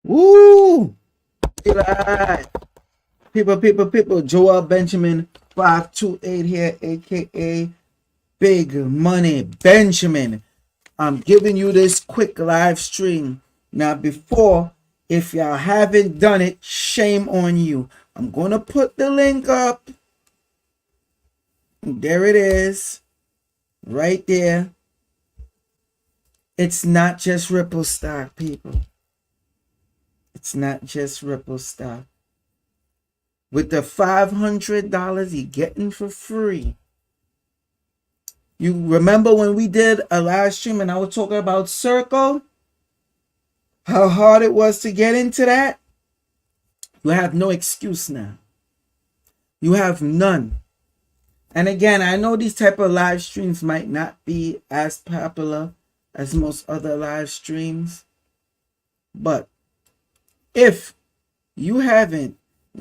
Woo! Right. People. Joel Benjamin 528 here, aka Big Money Benjamin. I'm giving you this quick live stream. Now, before, if y'all haven't done it, shame on you. I'm going to put the link up. There it is. Right there. It's not just Ripple stock, people. It's not just Ripple stock. With the $500 you're getting for free. You remember when we did a live stream and I was talking about Circle? How hard it was to get into that? You have no excuse now. You have none. And again, I know these type of live streams might not be as popular as most other live streams. But if you haven't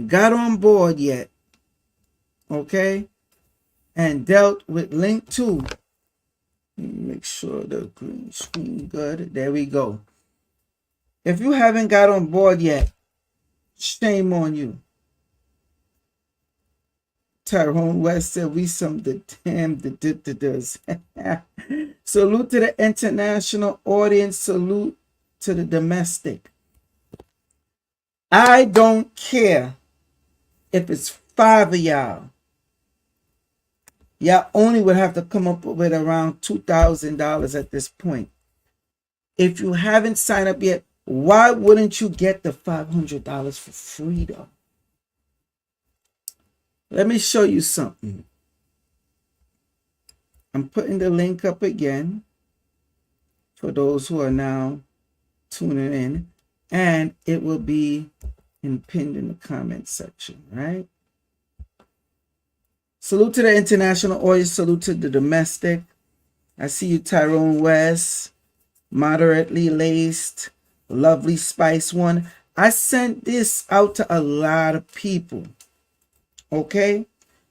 got on board yet, okay, and dealt with link 2, make sure the green screen good. There we go. If you haven't got on board yet, shame on you. Tyrone West said we some the damn the does. Salute to the international audience. Salute to the domestic. I don't care if it's 5 of y'all. Y'all only would have to come up with around $2,000 at this point. If you haven't signed up yet, why wouldn't you get the $500 for free though? Let me show you something. I'm putting the link up again for those who are now tuning in, and it will be pinned in the comment section, right? Salute to the international audience. Salute to the domestic. I see you, Tyrone West. Moderately laced. Lovely Spice One. I sent this out to a lot of people. Okay?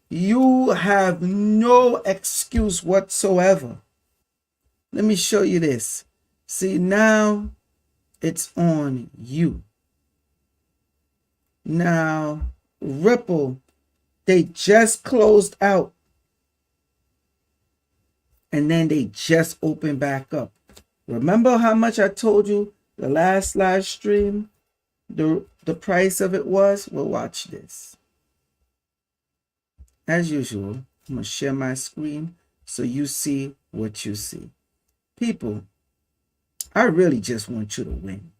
You have no excuse whatsoever. Let me show you this. See, now it's on you. Now, Ripple, they just closed out. And then they just opened back up. Remember how much I told you the last live stream, the price of it was? Well, watch this. As usual, I'm going to share my screen so you see what you see. People, I really just want you to win.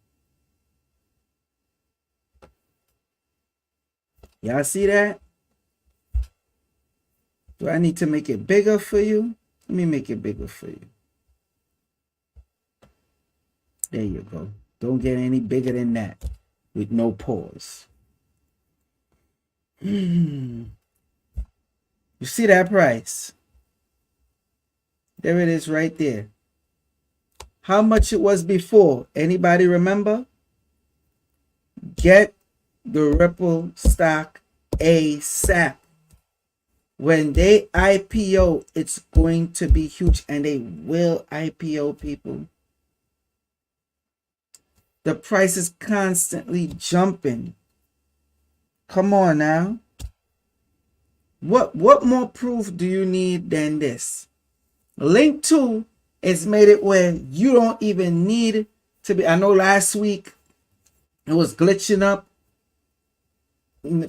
Y'all see that? Do I need to make it bigger for you? Let me make it bigger for you. There you go. Don't get any bigger than that with no pause. You see that price? There it is right there. How much it was before? Anybody remember? Get the Ripple stock ASAP. When they IPO, it's going to be huge, and they will IPO, people. The price is constantly jumping. Come on now. What more proof do you need than this? Link 2 is made it where you don't even need to be. I know last week it was glitching up.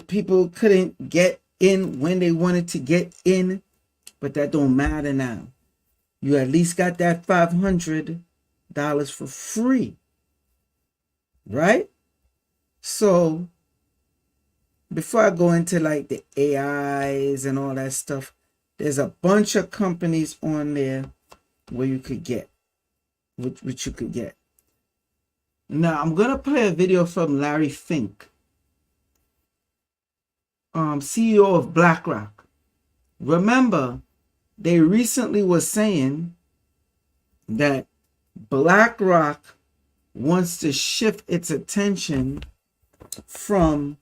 People couldn't get in when they wanted to get in, but that don't matter now. You at least got that $500 for free, right? So before I go into like the AIs and all that stuff, there's a bunch of companies on there where you could get, which you could get. Now I'm gonna play a video from Larry Fink, CEO of BlackRock. Remember, they recently was saying that BlackRock wants to shift its attention from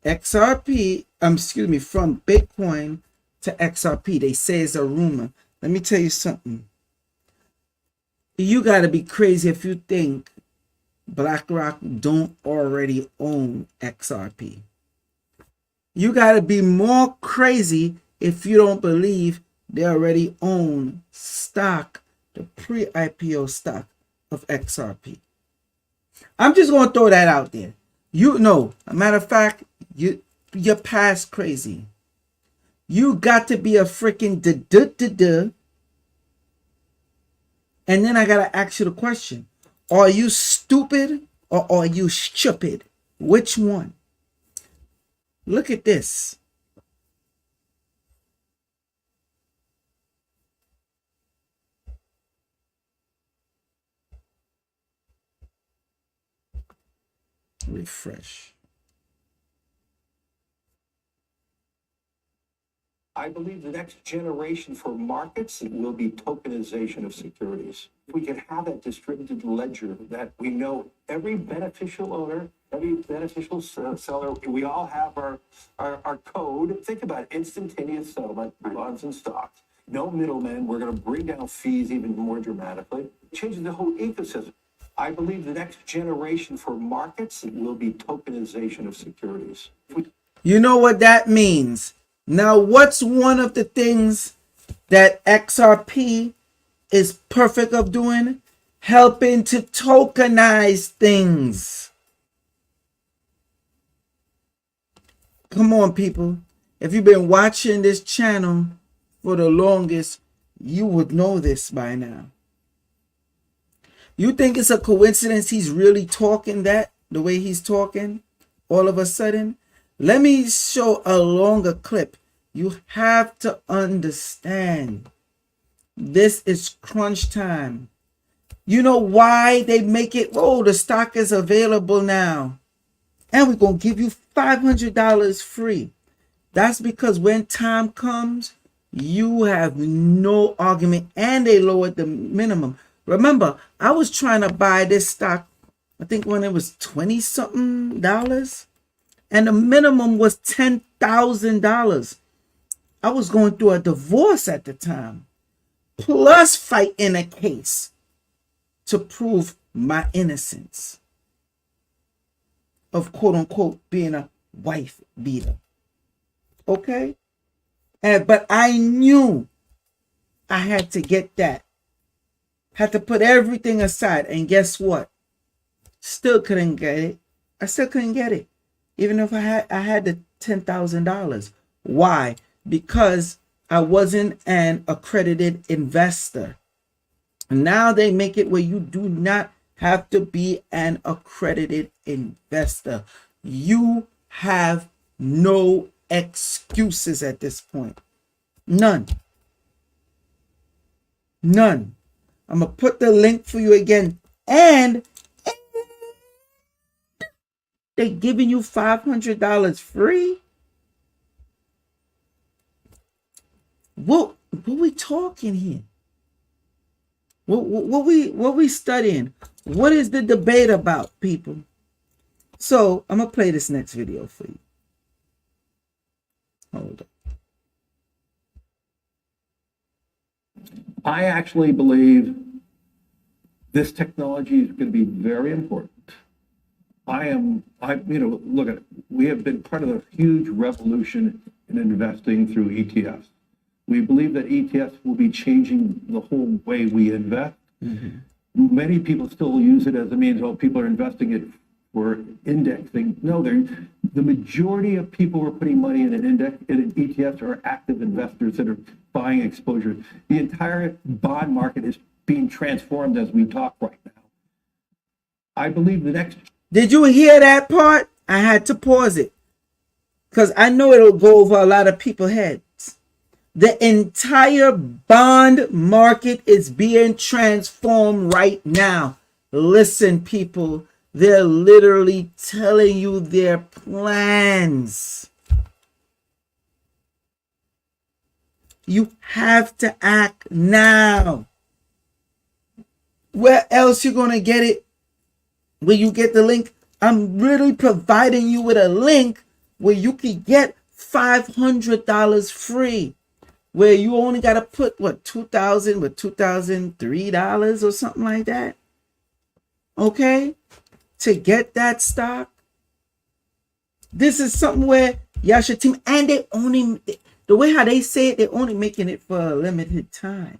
XRP, from Bitcoin to XRP. They say it's a rumor. Let me tell you something. You got to be crazy if you think BlackRock don't already own XRP. You got to be more crazy if you don't believe they already own stock, the pre-IPO stock of XRP. I'm just going to throw that out there. You know, a matter of fact, you're past crazy. You got to be a freaking duh. And then I got to ask you the question. Are you stupid or are you stupid? Which one? Look at this. Refresh. I believe the next generation for markets will be tokenization of securities. We can have that distributed ledger that we know every beneficial owner, every beneficial seller, we all have our code. Think about it, instantaneous settlement, bonds and stocks. No middlemen. We're going to bring down fees even more dramatically. Changing the whole ecosystem. I believe the next generation for markets will be tokenization of securities. You know what that means? Now, what's one of the things that XRP is perfect of doing? Helping to tokenize things. Come on, people. If you've been watching this channel for the longest, you would know this by now. You think it's a coincidence he's really talking that the way he's talking all of a sudden? Let me show a longer clip. You have to understand. This is crunch time. You know why they make it? Oh, the stock is available now. And we're going to give you $500 free. That's because when time comes, you have no argument. And they lowered the minimum. Remember, I was trying to buy this stock, I think when it was 20-something dollars. And the minimum was $10,000. I was going through a divorce at the time, plus fighting a case to prove my innocence of quote unquote being a wife beater. Okay? But I knew I had to get that. Had to put everything aside. And guess what? Still couldn't get it. I still couldn't get it. Even if I had the $10,000. Why? Because I wasn't an accredited investor. Now they make it where you do not have to be an accredited investor. You have no excuses at this point. None. None. I'm going to put the link for you again. And they giving you $500 free? What we talking here? What we studying? What is the debate about, people? So I'm gonna play this next video for you. Hold on. I actually believe this technology is going to be very important. Look at it. We have been part of a huge revolution in investing through ETFs. We believe that ETFs will be changing the whole way we invest. Mm-hmm. Many people still use it as a means, people are investing it for indexing. No, the majority of people who are putting money in an ETFs are active investors that are buying exposure. The entire bond market is being transformed as we talk right now. I believe the next... Did you hear that part? I had to pause it because I know it'll go over a lot of people's heads. The entire bond market is being transformed right now. Listen, people, they're literally telling you their plans. You have to act now. Where else you gonna get it? Where you get the link? I'm really providing you with a link where you can get $500 free. Where you only got to put, what, $2,003 or something like that. Okay? to get that stock. This is something where y'all should team, and they only, the way how they say it, they're only making it for a limited time.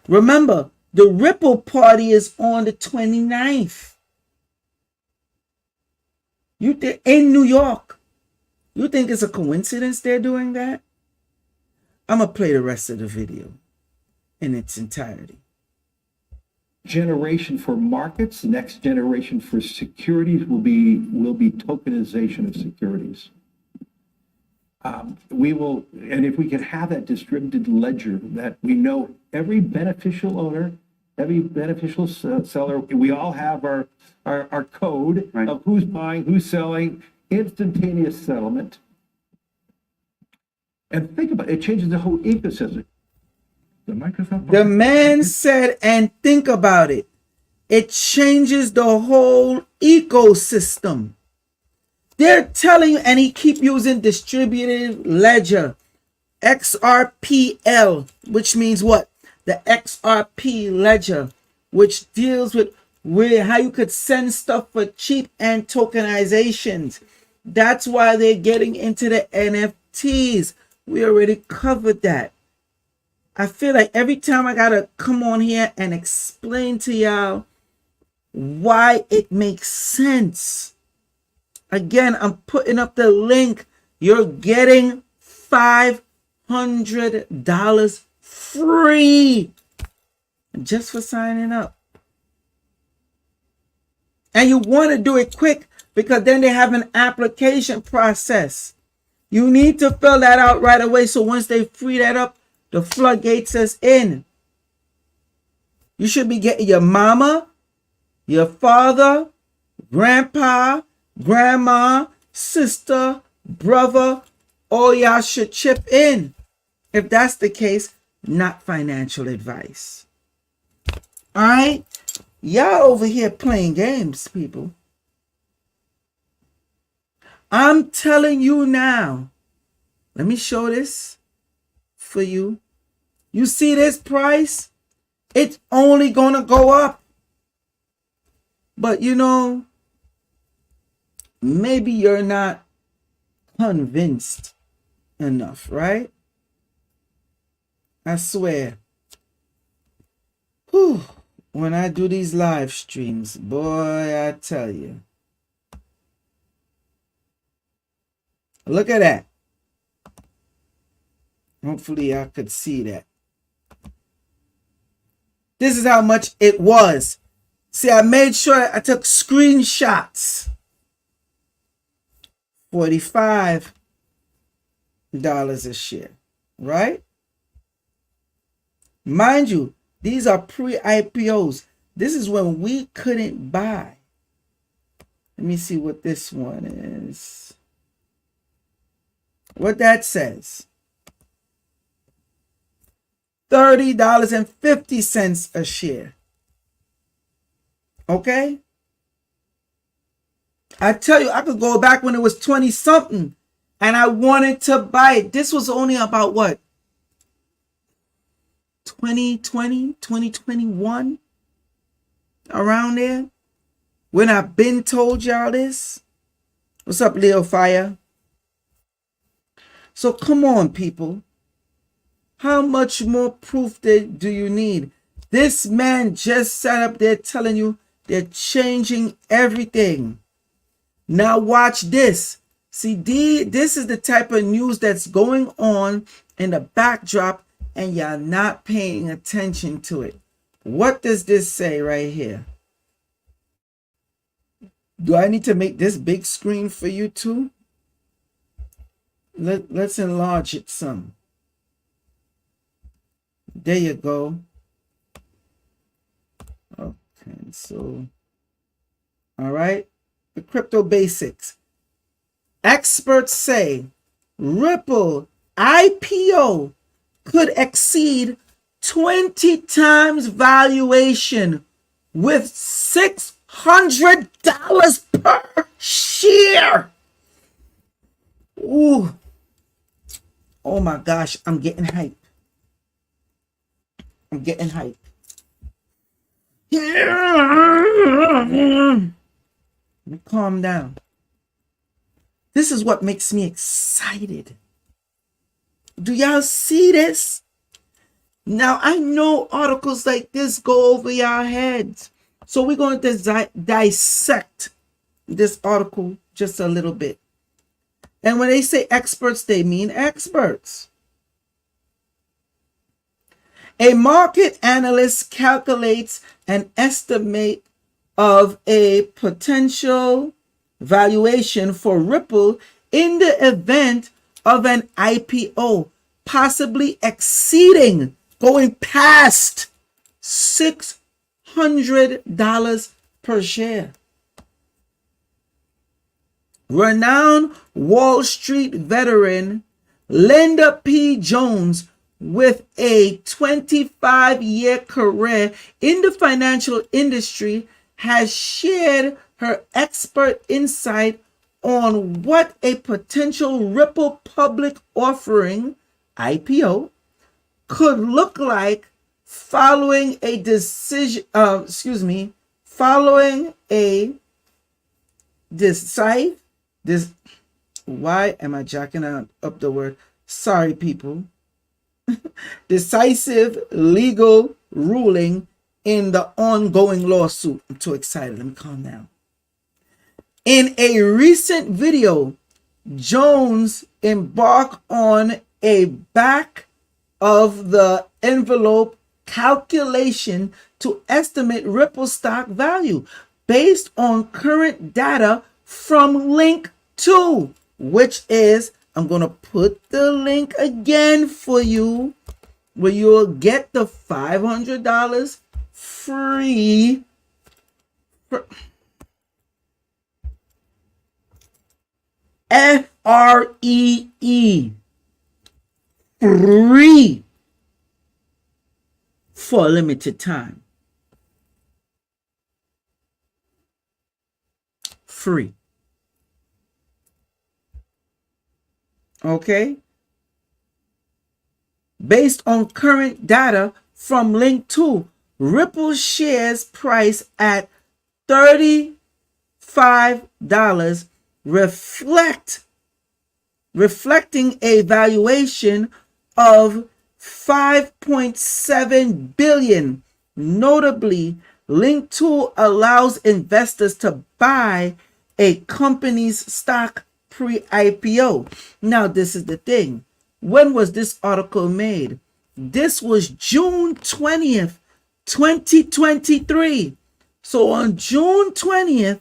Remember, the Ripple party is on the 29th. You think in New York? You think it's a coincidence they're doing that? I'm gonna play the rest of the video in its entirety. Generation for markets, next generation for securities will be tokenization of securities. We will, and if we can have that distributed ledger that we know every beneficial owner, every beneficial seller, we all have our code of who's buying, who's selling, instantaneous settlement. And think about it, it changes the whole ecosystem. The man said, and think about it. It changes the whole ecosystem. They're telling you, and he keep using distributed ledger, XRPL, which means what? The XRP ledger, which deals with how you could send stuff for cheap and tokenizations. That's why they're getting into the NFTs. We already covered that. I feel like every time I gotta come on here and explain to y'all why it makes sense. Again, I'm putting up the link. You're getting $500 free just for signing up. And you want to do it quick because then they have an application process. You need to fill that out right away. So once they free that up, the floodgates is in. You should be getting your mama, your father, grandpa, grandma, sister, brother, all y'all should chip in. If that's the case, not financial advice. All right? Y'all over here playing games, people. I'm telling you now. Let me show this for you. You see this price? It's only gonna go up. But you know, maybe you're not convinced enough, right? I swear. Whew, when I do these live streams, boy, I tell you. Look at that. Hopefully I could see that. This is how much it was. See, I made sure I took screenshots. $45 a share, right? Mind you, these are pre-IPOs. This is when we couldn't buy. Let me see what this one is. What that says. $30.50 a share. Okay? I tell you, I could go back when it was 20 something and I wanted to buy it. This was only about what? 2020, 2021? Around there? When I've been told y'all this? What's up, Leo Fire? So come on, people. How much more proof do you need? This man just sat up there telling you they're changing everything. Now watch this. See, this is the type of news that's going on in the backdrop and y'all not paying attention to it. What does this say right here? Do I need to make this big screen for you too? Let's enlarge it some. There you go. Okay, so, all right. The crypto basics. Experts say Ripple IPO could exceed 20 times valuation with $600 per share. Ooh. Oh my gosh, I'm getting hyped. I'm getting hyped. Let me calm down. This is what makes me excited. Do y'all see this? Now, I know articles like this go over your heads. So we're going to dissect this article just a little bit. And when they say experts, they mean experts. A market analyst calculates an estimate of a potential valuation for Ripple in the event of an IPO, possibly exceeding, going past $600 per share. Renowned Wall Street veteran Linda P. Jones, with a 25-year career in the financial industry, has shared her expert insight on what a potential Ripple public offering IPO could look like following a decision. Following a decisive. Why am I jacking up the word? Sorry, people. Decisive legal ruling in the ongoing lawsuit. I'm too excited. Let me calm down. In a recent video, Jones embarked on a back of the envelope calculation to estimate Ripple stock value based on current data from link 2, which is, I'm going to put the link again for you, where you'll get the $500 free. FREE. Free. For a limited time. Free. Okay? Based on current data from link 2, Ripple shares price at $35 reflecting a valuation of $5.7 billion. Notably, link 2 allows investors to buy a company's stock pre-IPO. Now, this is the thing. When was this article made? This was June 20th, 2023. So on June 20th,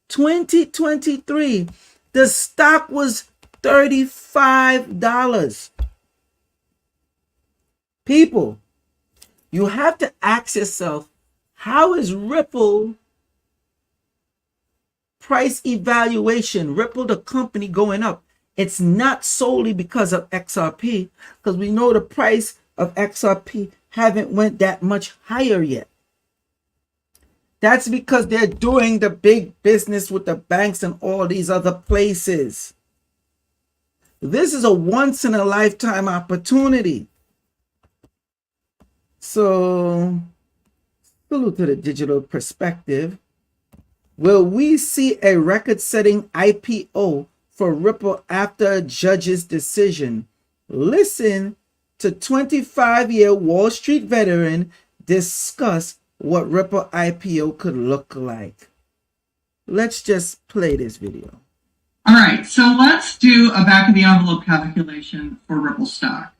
2023, the stock was $35. People, you have to ask yourself, how is Ripple price evaluation, Ripple the company, going up? It's not solely because of XRP, because we know the price of XRP haven't went that much higher yet. That's because they're doing the big business with the banks and all these other places. This is a once in a lifetime opportunity. So, salute to the digital perspective. Will we see a record-setting IPO for Ripple after a judge's decision? Listen to 25-year Wall Street veteran discuss what Ripple IPO could look like. Let's just play this video. All right, so let's do a back of the envelope calculation for Ripple stock.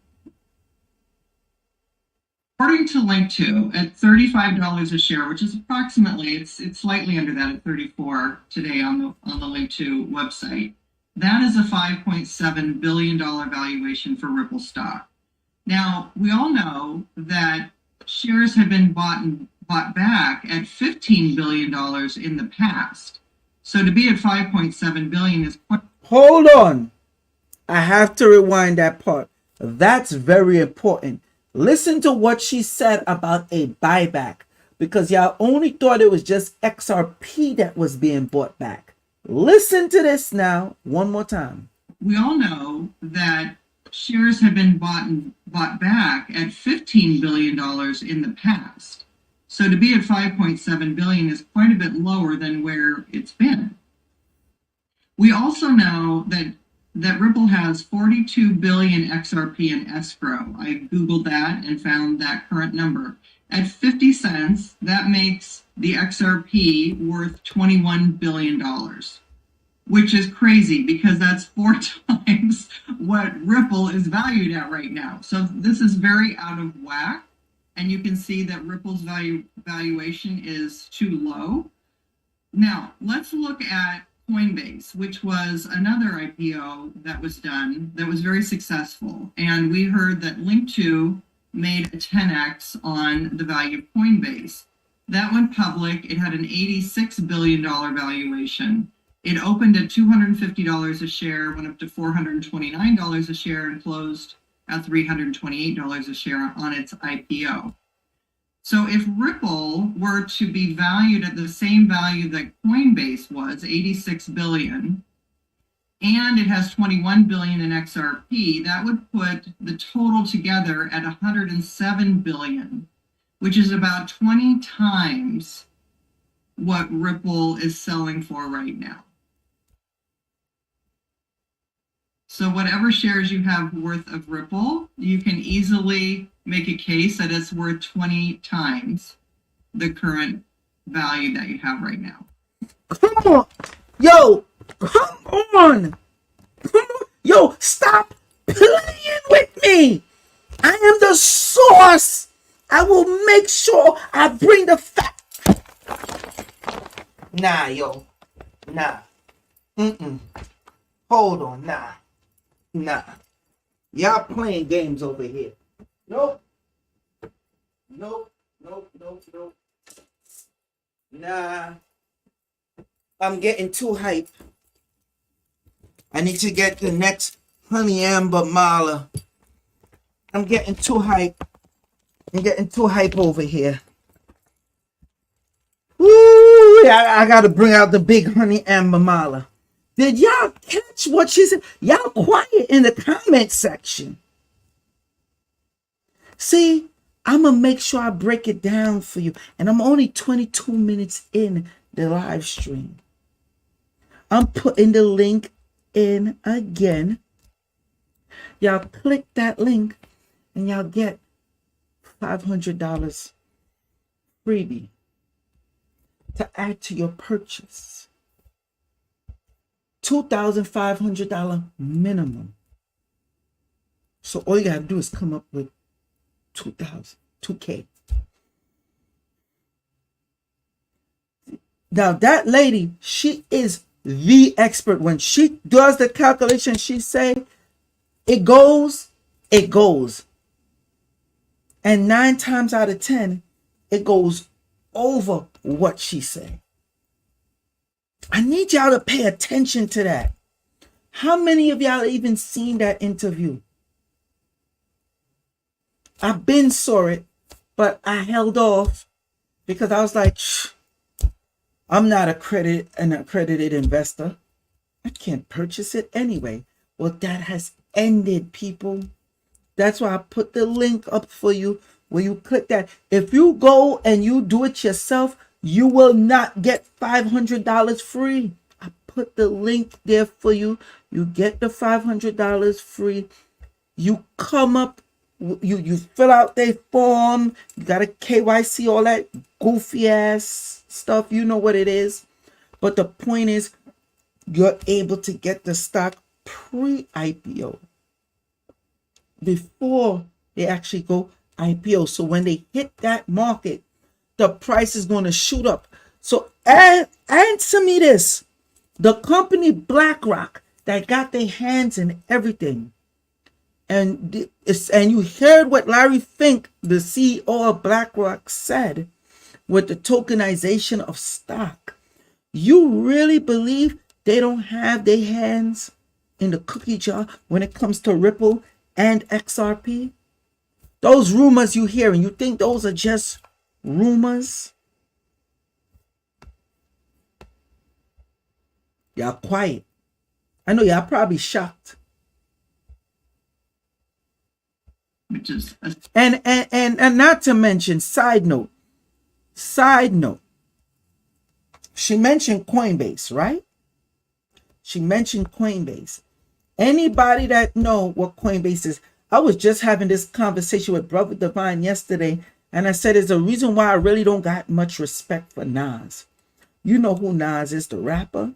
According to link 2, at $35 a share, which is approximately, it's slightly under that at 34 today on the link 2 website. That is a $5.7 billion valuation for Ripple stock. Now, we all know that shares have been bought back at $15 billion in the past. So to be at $5.7 billion is quite... Hold on. I have to rewind that part. That's very important. Listen to what she said about a buyback, because y'all only thought it was just XRP that was being bought back. Listen to this now one more time. We all know that shares have been bought back at $15 billion in the past. So to be at $5.7 billion is quite a bit lower than where it's been. We also know that Ripple has 42 billion XRP in escrow. I Googled that and found that current number. At 50 cents, that makes the XRP worth $21 billion, which is crazy because that's 4 times what Ripple is valued at right now. So this is very out of whack. And you can see that Ripple's valuation is too low. Now, let's look at Coinbase, which was another IPO that was done that was very successful. And we heard that Link2 made a 10x on the value of Coinbase. That went public. It had an $86 billion valuation. It opened at $250 a share, went up to $429 a share, and closed at $328 a share on its IPO. So if Ripple were to be valued at the same value that Coinbase was, 86 billion, and it has 21 billion in XRP, that would put the total together at 107 billion, which is about 20 times what Ripple is selling for right now. So whatever shares you have worth of Ripple, you can easily make a case that it's worth 20 times the current value that you have right now. Come on. Yo, come on. Come on. Yo, stop playing with me. I am the source. I will make sure I bring the fact. Nah, yo. Nah. Hold on. Nah. Y'all playing games over here. Nope. Nah. I'm getting too hype. I need to get the next Honey Amber Mala. I'm getting too hype. Over here. Woo! I gotta bring out the big Honey Amber Mala. Did y'all catch what she said? Y'all quiet in the comment section. See, I'm going to make sure I break it down for you. And I'm only 22 minutes in the live stream. I'm putting the link in again. Y'all click that link and y'all get $500 freebie to add to your purchase. $2,500 minimum. So all you gotta do is come up with 2K. Now that lady, she is the expert. When she does the calculation, she say it goes. And 9 times out of 10, it goes over what she say. I need y'all to pay attention to that. How many of y'all even seen that interview? I've been saw it, but I held off because I was like, I'm not an accredited investor. I can't purchase it anyway. Well, that has ended, people. That's why I put the link up for you where you click that. If you go and you do it yourself, you will not get $500 free. I put the link there for you. You get the $500 free. You come up, you fill out their form. You got a KYC, all that goofy ass stuff. You know what it is. But the point is, you're able to get the stock pre-IPO before they actually go IPO. So when they hit that market, the price is going to shoot up. So answer me this. The company BlackRock that got their hands in everything. And you heard what Larry Fink, the CEO of BlackRock, said with the tokenization of stock. You really believe they don't have their hands in the cookie jar when it comes to Ripple and XRP? Those rumors you hear, and you think those are just rumors? Y'all quiet. I know y'all probably shocked. Which is And not to mention, side note. She mentioned Coinbase, right? She mentioned Coinbase. Anybody that know what Coinbase is, I was just having this conversation with Brother Divine yesterday, and I said there's a reason why I really don't got much respect for Nas. You know who Nas is, the rapper?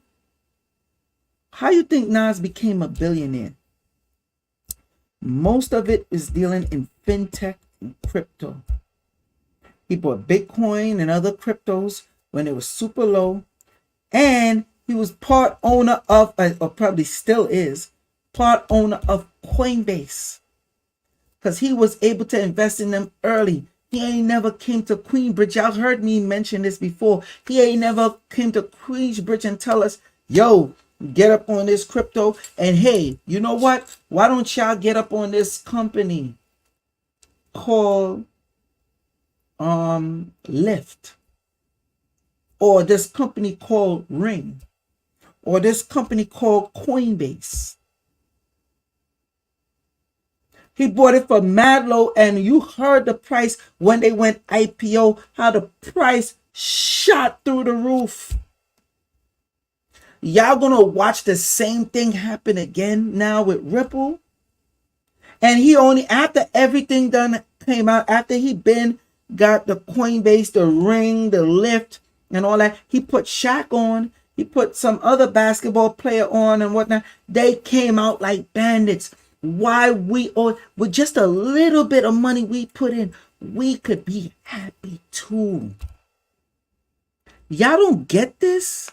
How you think Nas became a billionaire? Most of it is dealing in fintech and crypto. He bought Bitcoin and other cryptos when it was super low, and he was part owner of, or probably still is, part owner of Coinbase, because he was able to invest in them early. He ain't never came to Queensbridge. Y'all heard me mention this before. He ain't never came to Queensbridge and tell us, yo, get up on this crypto. And hey, you know what? Why don't y'all get up on this company called Lyft? Or this company called Ring? Or this company called Coinbase? He bought it for mad low, and you heard the price when they went IPO, how the price shot through the roof. Y'all gonna watch the same thing happen again now with Ripple? And he only, after everything done came out, after he got the Coinbase, the Ring, the Lyft, and all that, he put Shaq on, he put some other basketball player on and whatnot. They came out like bandits. Why we, or with just a little bit of money we put in, we could be happy too. Y'all don't get this?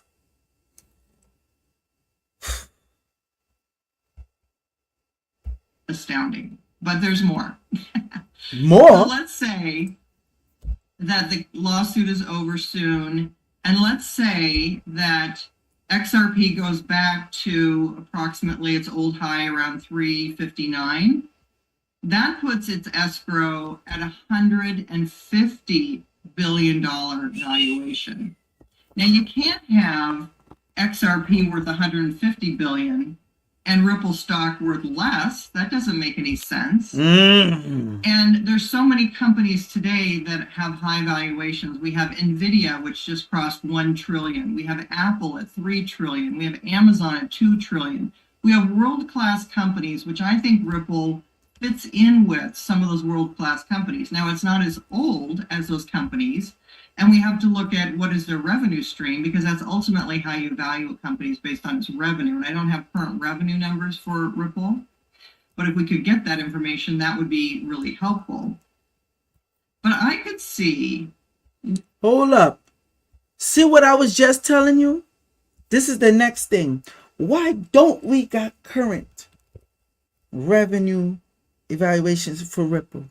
Astounding. But there's more. More? So let's say that the lawsuit is over soon, and let's say that XRP goes back to approximately its old high around 359. That puts its escrow at $150 billion valuation. Now you can't have XRP worth 150 billion and Ripple stock worth less. That doesn't make any sense. And there's so many companies today that have high valuations. We have Nvidia, which just crossed 1 trillion. We have Apple at 3 trillion. We have Amazon at 2 trillion. We have world-class companies, which I think Ripple fits in with some of those world-class companies. Now, it's not as old as those companies, and we have to look at what is their revenue stream, because that's ultimately how you value a company, is based on its revenue. And I don't have current revenue numbers for Ripple, but if we could get that information, that would be really helpful. But I could see... Hold up. See what I was just telling you? This is the next thing. Why don't we got current revenue evaluations for Ripple?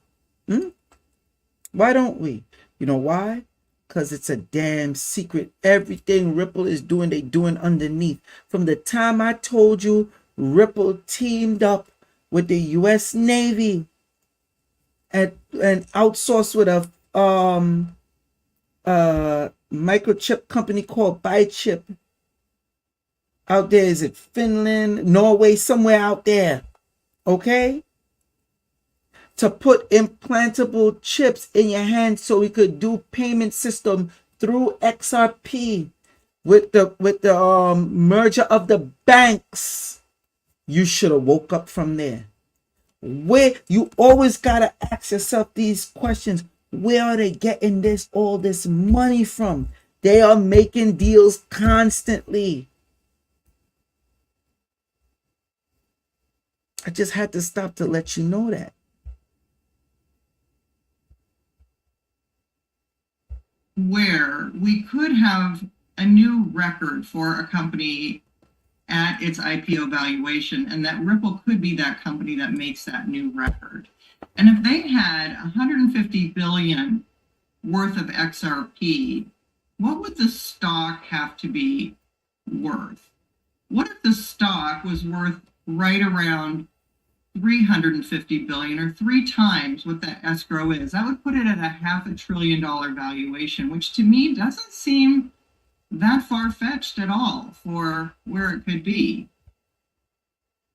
Why don't we? You know why? Because it's a damn secret. Everything Ripple is doing, they doing underneath. From the time I told you Ripple teamed up with the U.S. Navy and outsourced with a microchip company called BiChip. Out there, is it Finland, Norway, somewhere out there? Okay? To put implantable chips in your hand so we could do payment system through XRP with the merger of the banks. You should have woke up from there. Where you always gotta ask yourself these questions. Where are they getting all this money from? They are making deals constantly. I just had to stop to let you know that. Where we could have a new record for a company at its IPO valuation, and that Ripple could be that company that makes that new record. And if they had 150 billion worth of XRP, what would the stock have to be worth? What if the stock was worth right around 350 billion, or 3 times what that escrow is? That would put it at a $500 billion valuation, which to me doesn't seem that far-fetched at all for where it could be.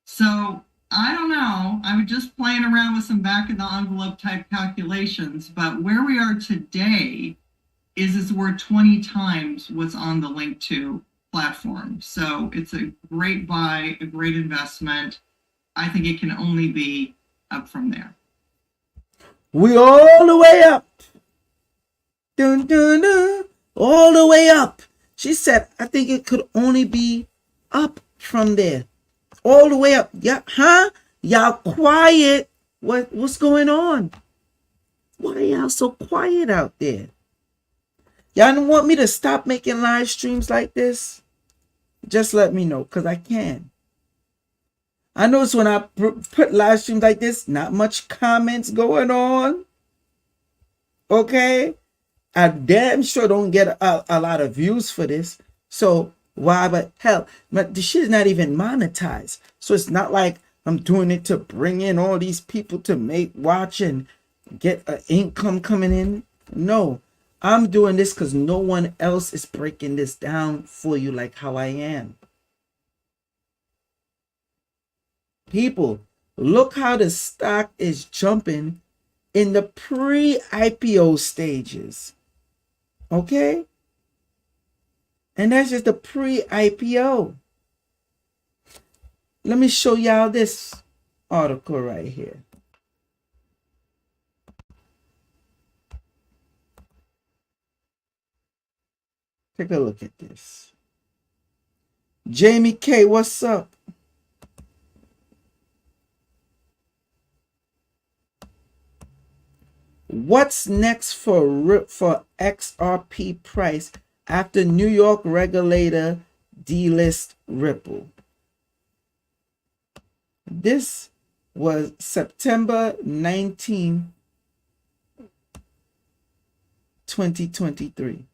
So I don't know. I was just playing around with some back-of-the-envelope type calculations, but where we are today is it's worth 20 times what's on the link to platform. So it's a great buy, a great investment. I think it can only be up from there. We all the way up. Dun, dun, dun. All the way up. She said, I think it could only be up from there. All the way up. Yeah, huh? Y'all quiet. What's going on? Why are y'all so quiet out there? Y'all don't want me to stop making live streams like this? Just let me know, because I can. I notice when I put live streams like this, not much comments going on. Okay? I damn sure don't get a lot of views for this. So why? But hell, the shit is not even monetized. So it's not like I'm doing it to bring in all these people to watch and get an income coming in. No, I'm doing this because no one else is breaking this down for you like how I am. People, look how the stock is jumping in the pre-IPO stages. Okay? And that's just the pre-IPO. Let me show y'all this article right here. Take a look at this. Jamie K, what's up? What's next for XRP price after New York regulator delist Ripple? This was September 19, 2023.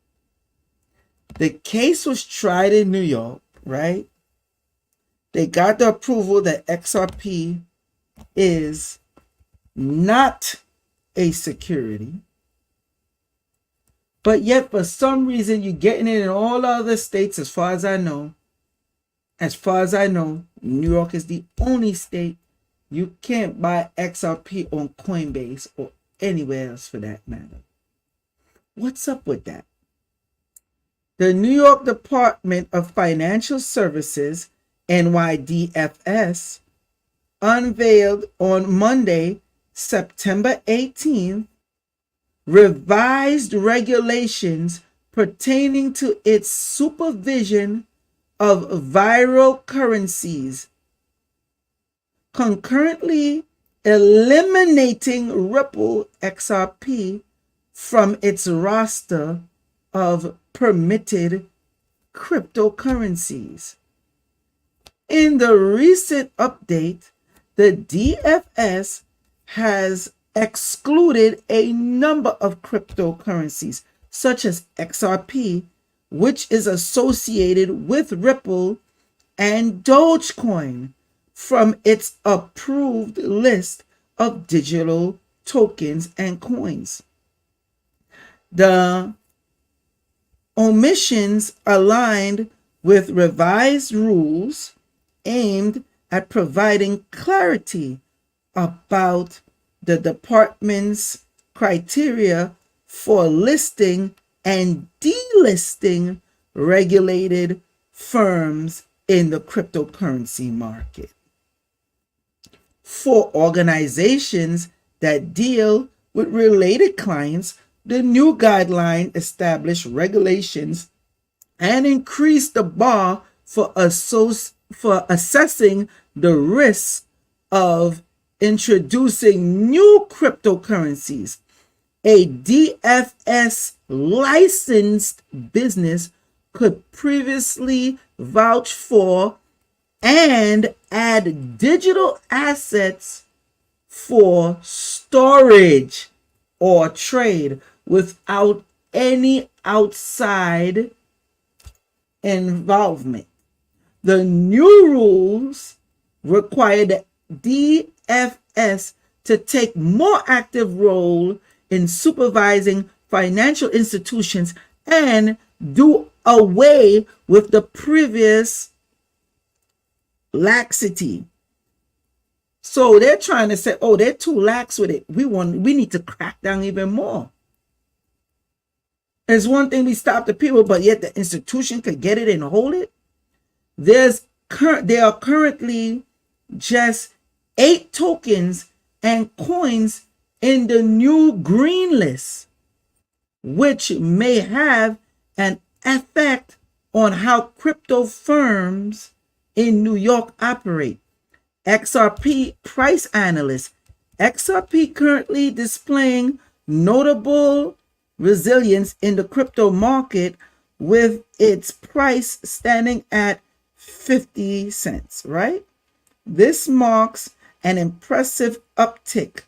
The case was tried in New York, right? They got the approval that XRP is not a security, but yet for some reason you're getting it in all other states. As far as I know, New York is the only state you can't buy XRP on Coinbase or anywhere else for that matter. What's up with that? The New York Department of Financial Services, NYDFS, unveiled on Monday, September 18th, revised regulations pertaining to its supervision of viral currencies, concurrently eliminating Ripple XRP from its roster of permitted cryptocurrencies. In the recent update, the DFS has excluded a number of cryptocurrencies, such as XRP, which is associated with Ripple and Dogecoin, from its approved list of digital tokens and coins. The omissions aligned with revised rules aimed at providing clarity about the department's criteria for listing and delisting regulated firms in the cryptocurrency market. For organizations that deal with related clients, the new guideline established regulations and increased the bar for assessing the risks of introducing new cryptocurrencies. A DFS licensed business could previously vouch for and add digital assets for storage or trade without any outside involvement. The new rules require the DFS to take more active role in supervising financial institutions and do away with the previous laxity. So they're trying to say, oh, they're too lax with it. We need to crack down even more. It's one thing we stop the people, but yet the institution could get it and hold it. there are currently just 8 tokens and coins in the new green list, which may have an effect on how crypto firms in New York operate. XRP price analyst. XRP currently displaying notable resilience in the crypto market, with its price standing at 50 cents, right? This marks an impressive uptick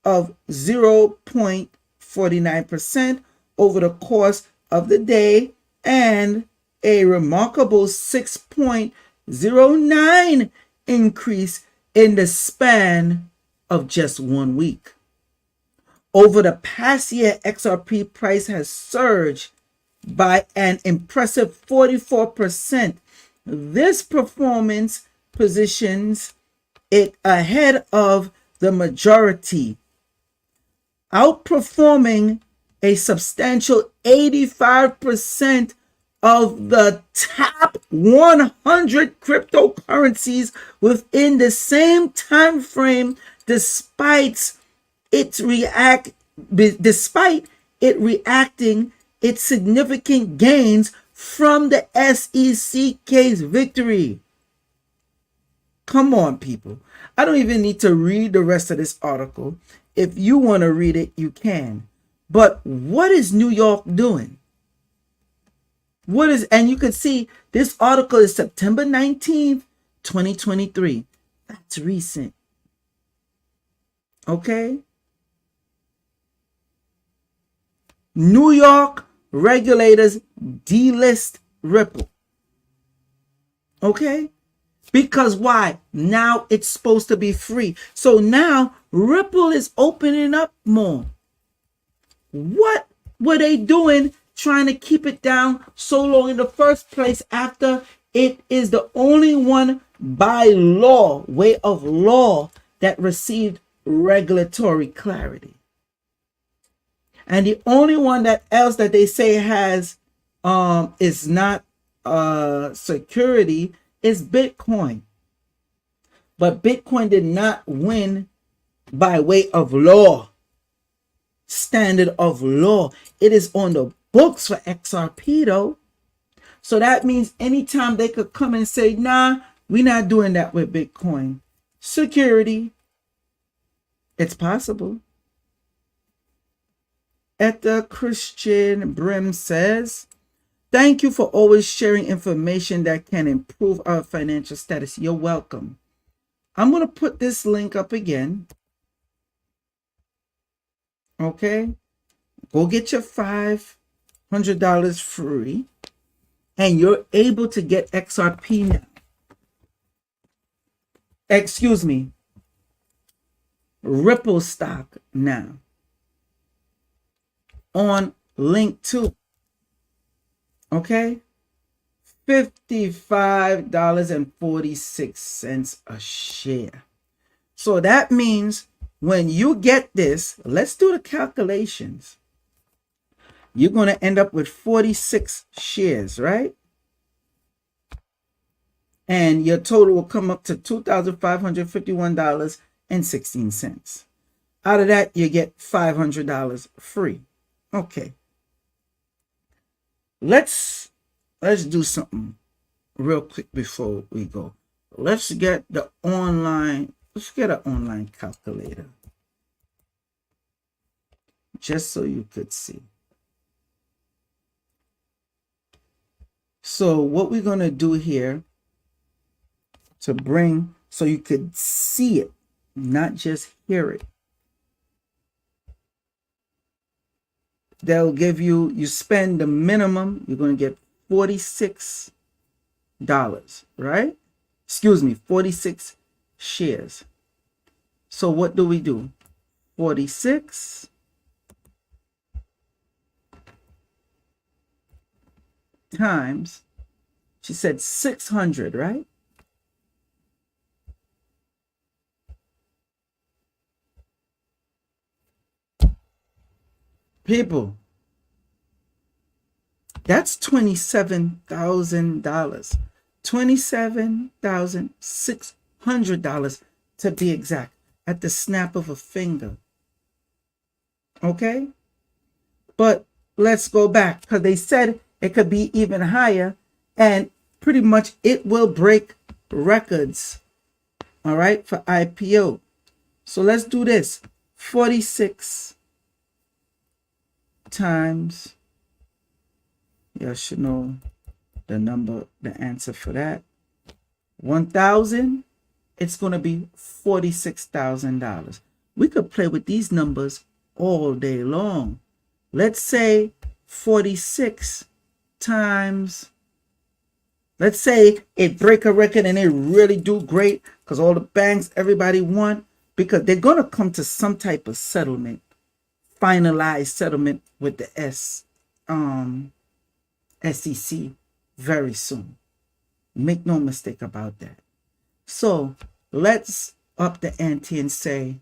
of 0.49% over the course of the day and a remarkable 6.09 increase in the span of just 1 week. Over the past year, XRP price has surged by an impressive 44%. This performance positions it ahead of the majority, outperforming a substantial 85% of the top 100 cryptocurrencies within the same time frame, despite it reacting its significant gains from the SEC case victory. Come on, people. I don't even need to read the rest of this article. If you want to read it, you can. But what is New York doing? And you can see this article is September 19th, 2023. That's recent. Okay? New York regulators delist Ripple. Okay? Because why? Now it's supposed to be free. So now Ripple is opening up more. What were they doing trying to keep it down so long in the first place, after it is the only one by law, way of law, that received regulatory clarity? And the only one that else that they say has is not security is Bitcoin. But Bitcoin did not win by way of law, standard of law. It is on the books for XRP though. So that means anytime they could come and say, nah, we're not doing that with Bitcoin. Security. It's possible. Etta Christian Brim says, thank you for always sharing information that can improve our financial status. You're welcome. I'm going to put this link up again. Okay. Go get your $500 free. And you're able to get XRP now. Excuse me. Ripple stock now. On link 2. Okay. $55.46 a share. So that means when you get this, let's do the calculations. You're going to end up with 46 shares, right? And your total will come up to $2,551.16. Out of that, you get $500 free. Okay. Let's do something real quick before we go. Let's get an online calculator. Just so you could see. So what we're going to do here to bring, so you could see it, not just hear it. They'll give you, you spend the minimum, you're going to get $46, right? Excuse me, 46 shares. So what do we do? 46 times, she said 600, right? People, that's $27,000. $27,600 to be exact, at the snap of a finger. Okay? But let's go back, because they said it could be even higher, and pretty much it will break records, all right, for IPO. So let's do this. 46 times, you should know the number, the answer for that. 1,000, it's going to be $46,000. We could play with these numbers all day long. Let's say 46 times, let's say it break a record and it really do great, because all the banks, everybody want, because they're going to come to some type of settlement, finalized settlement with the SEC very soon. Make no mistake about that. So let's up the ante and say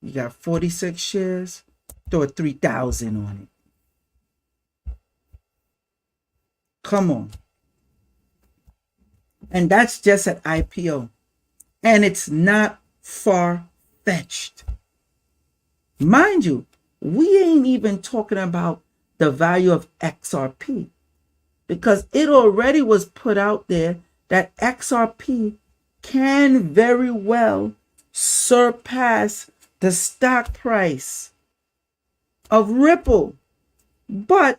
you got 46 shares, throw a 3,000 on it. Come on. And that's just at IPO. And it's not far-fetched. Mind you, we ain't even talking about the value of XRP, because it already was put out there that XRP can very well surpass the stock price of Ripple. But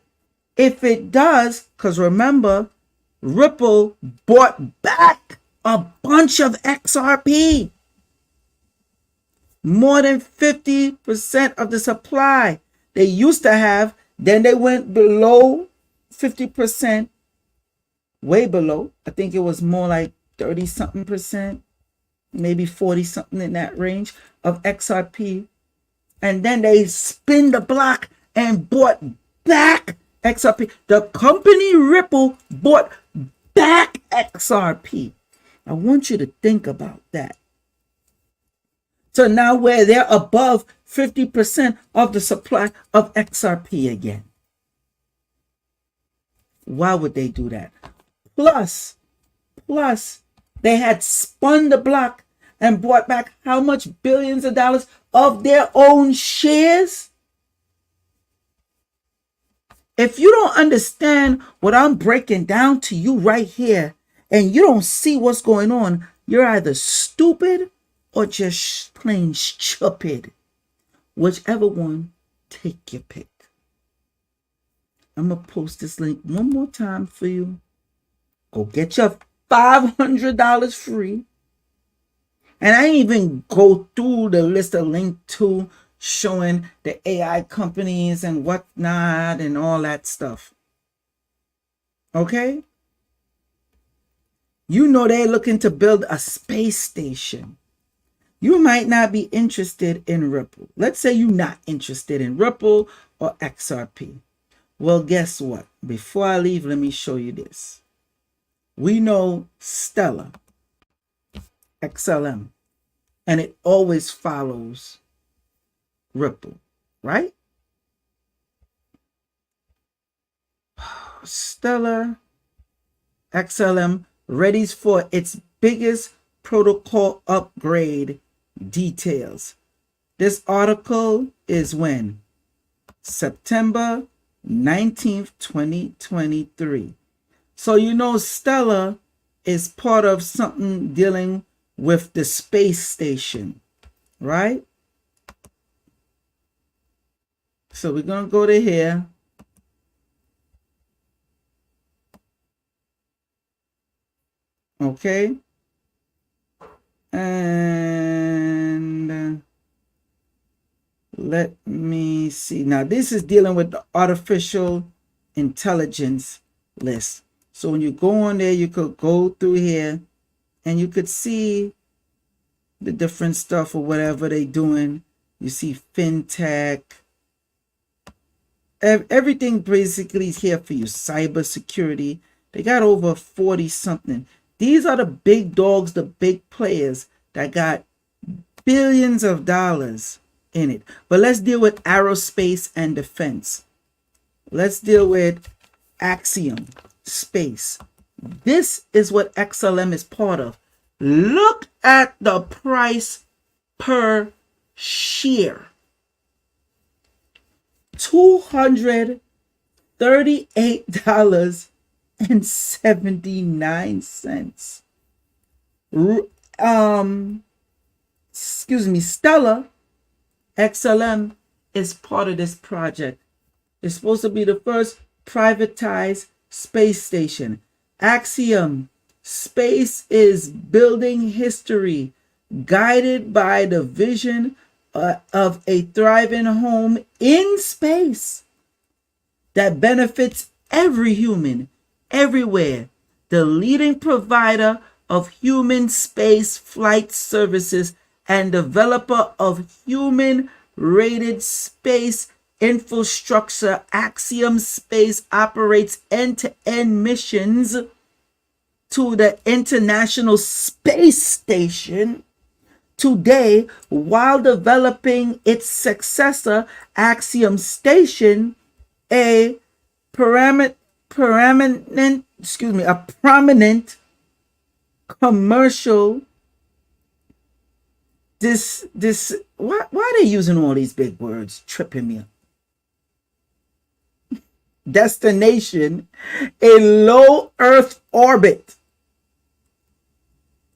if it does, because remember, Ripple bought back a bunch of XRP, more than 50% of the supply they used to have. Then they went below 50%, way below. I think it was more like 30 something percent, maybe 40 something in that range of XRP. And then they spin the block and bought back XRP. The company Ripple bought back XRP. I want you to think about that. So now where they're above 50% of the supply of XRP again. Why would they do that? Plus, they had spun the block and bought back how much billions of dollars of their own shares? If you don't understand what I'm breaking down to you right here, and you don't see what's going on, you're either stupid or just plain stupid. Whichever one, take your pick. I'm going to post this link one more time for you. Go get your $500 free. And I ain't even go through the list of link to showing the AI companies and whatnot and all that stuff. Okay? You know they're looking to build a space station. You might not be interested in Ripple. Let's say you're not interested in Ripple or XRP. Well, guess what? Before I leave, let me show you this. We know Stellar, XLM, and it always follows Ripple, right? Stellar, XLM, readies for its biggest protocol upgrade details. This article is when? September 19th, 2023. So you know Stellar is part of something dealing with the space station, right? So we're going to go to here. Okay. And let me see. Now, this is dealing with the artificial intelligence list. So when you go on there, you could go through here and you could see the different stuff or whatever they're doing. You see fintech. Everything basically is here for you. Cybersecurity. They got over 40 something. These are the big dogs, the big players that got billions of dollars in it. But let's deal with aerospace and defense. Let's deal with Axiom Space. This is what XLM is part of. Look at the price per share. $238.79. Stellar XLM is part of this project. It's supposed to be the first privatized space station. Axiom Space is building history, guided by the vision of a thriving home in space that benefits every human, everywhere. The leading provider of human space flight services and developer of human-rated space infrastructure, Axiom Space operates end-to-end missions to the International Space Station today, while developing its successor, Axiom Station, a prominent commercial why are they using all these big words? Tripping me up. Destination, a low Earth orbit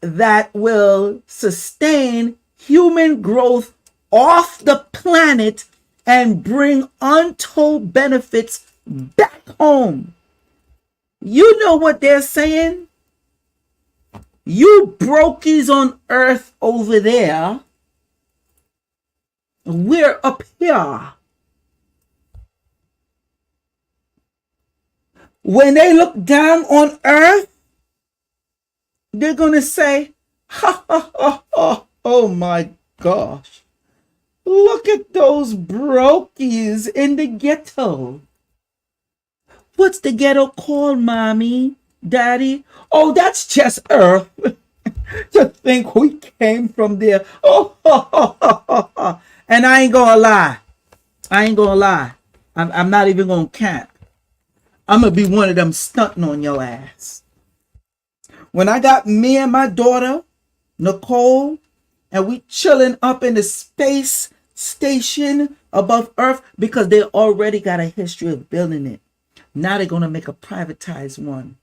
that will sustain human growth off the planet and bring untold benefits back home. You know what they're saying? You brokies on Earth over there, we're up here. When they look down on Earth, they're going to say, ha, ha, ha, ha, oh my gosh, look at those brokies in the ghetto. What's the ghetto called, mommy, daddy? Oh, that's just Earth. To think we came from there. Oh, ha, ha, ha, ha, ha. And I ain't going to lie. I'm not even going to cap. I'm going to be one of them stunting on your ass. When I got me and my daughter, Nicole, and we chilling up in the space station above Earth, because they already got a history of building it. Now they're going to make a privatized one.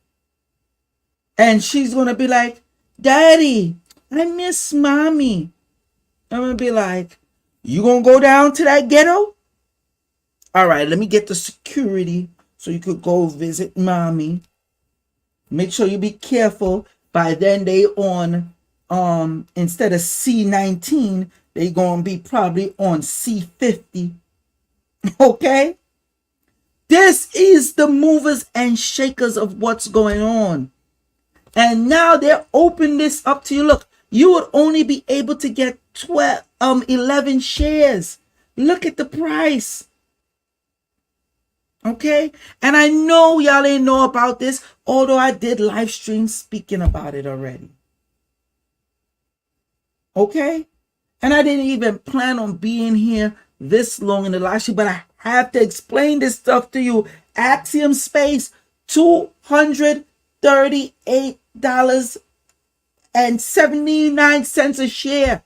And she's going to be like, Daddy, I miss mommy. I'm going to be like, you going to go down to that ghetto? All right, let me get the security so you could go visit mommy. Make sure you be careful. By then they on instead of C-19, they gonna be probably on C-50. Okay? This is the movers and shakers of what's going on. And now they're opening this up to you. Look, you would only be able to get 11 shares. Look at the price. Okay, and I know y'all ain't know about this, although I did live stream speaking about it already. Okay, and I didn't even plan on being here this long in the live stream, but I have to explain this stuff to you. Axiom Space, $238.79 a share.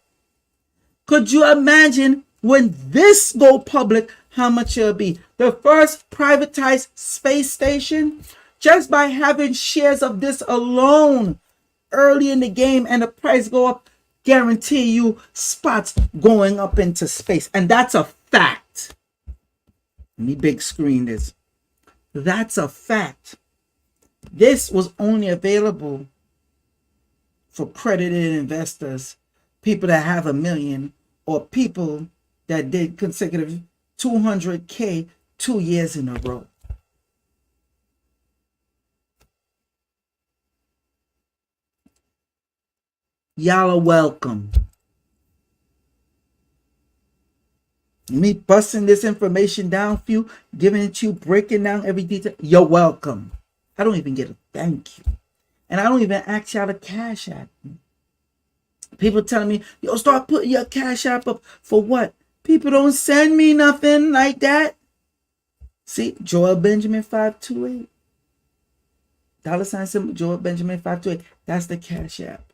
Could you imagine when this go public, how much it'll be? The first privatized space station, just by having shares of this alone early in the game and the price go up, guarantee you spots going up into space. And that's a fact. Let me big screen this. That's a fact. This was only available for accredited investors, people that have $1 million, or people that did consecutive 200K 2 years in a row. Y'all are welcome. Me busting this information down for you, giving it to you, breaking down every detail. You're welcome. I don't even get a thank you. And I don't even ask y'all to cash app me. People telling me, yo, start putting your cash app up. For what? People don't send me nothing like that. See, Joel Benjamin 528. $ symbol Joel Benjamin 528. That's the Cash App.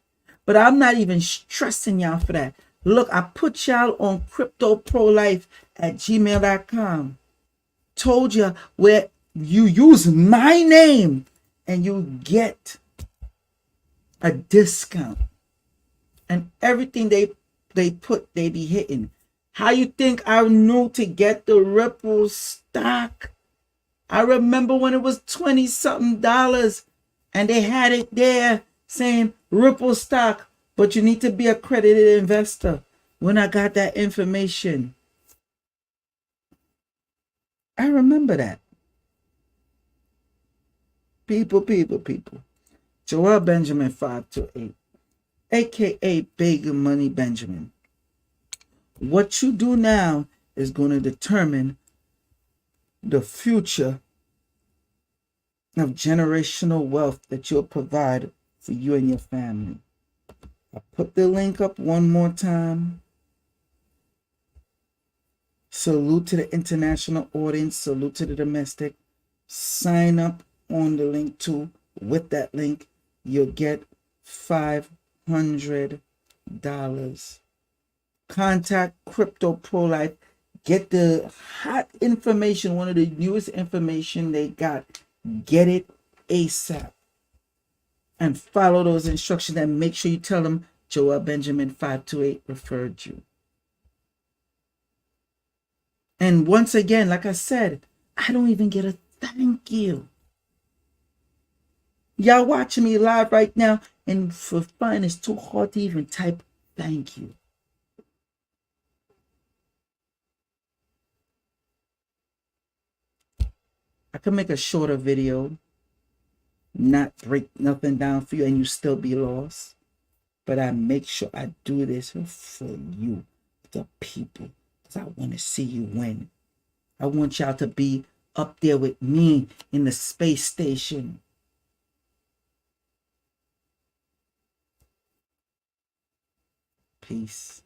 But I'm not even stressing y'all for that. Look, I put y'all on cryptoprolife@gmail.com. Told you where you use my name and you get a discount. And everything they put, they be hitting. How you think I knew to get the Ripple stock? I remember when it was $20-something and they had it there saying Ripple stock, but you need to be an accredited investor. When I got that information, I remember that. People. Joel Benjamin 528, aka Big Money Benjamin. What you do now is going to determine the future of generational wealth that you'll provide for you and your family. I put the link up one more time. Salute to the international audience. Salute to the domestic. Sign up on the link too. With that link, you'll get $500. Contact Crypto Pro Life. Get the hot information, one of the newest information they got. Get it ASAP. And follow those instructions and make sure you tell them Joel Benjamin 528 referred you. And once again, like I said, I don't even get a thank you. Y'all watching me live right now, and for fun, it's too hard to even type thank you. I can make a shorter video, not break nothing down for you, and you still be lost. But I make sure I do this for you, the people, because I want to see you win. I want y'all to be up there with me in the space station. Peace.